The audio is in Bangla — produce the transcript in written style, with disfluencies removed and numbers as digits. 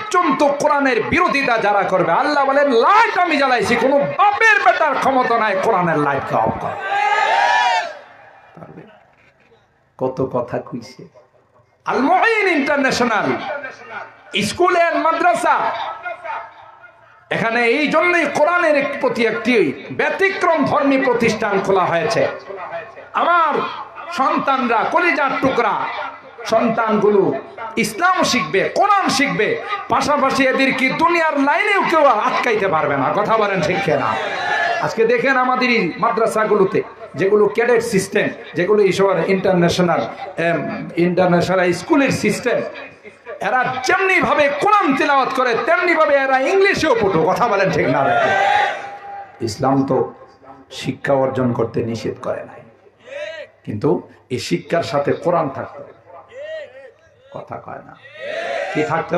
পর্যন্ত কোরআনের বিরোধিতা যারা করবে, আল্লাহ বলেন লাইট আমি জ্বালাইছি, কোন বাপের বেটার ক্ষমতা নাই কোরআনের লাইটকে অফ করা। কত কথা কইছে। আল মুঈন ইন্টারন্যাশনাল স্কুল এন্ড মাদ্রাসা, এখানে এই জন্যই কোরআনের প্রতি একটি ব্যতিক্রম ধর্মী প্রতিষ্ঠান খোলা হয়েছে। আমার সন্তানরা, কলিজার টুকরা সন্তানগুলো ইসলাম শিখবে, কোরআন শিখবে, পাশাপাশি এদেরকে দুনিয়ার লাইনেও কেউ আটকাইতে পারবে না। কথা বলেন ঠিক না? আজকে দেখেন আমাদের মাদ্রাসাগুলোতে যেগুলো ক্যাডেট সিস্টেম, যেগুলো ঈশ্বর ইন্টারন্যাশনাল স্কুলের সিস্টেম, এরা যেমনি ভাবে কোরআন তিলাওয়াত করে তেমনি ভাবে এরা ইংলিশেও পড়ো। কথা বলেন ঠিক না? ইসলাম তো শিক্ষা অর্জন করতে নিষেধ করে নাই, কিন্তু এই শিক্ষার সাথে কোরআন থাকতে কথা কয় না, কি থাকতে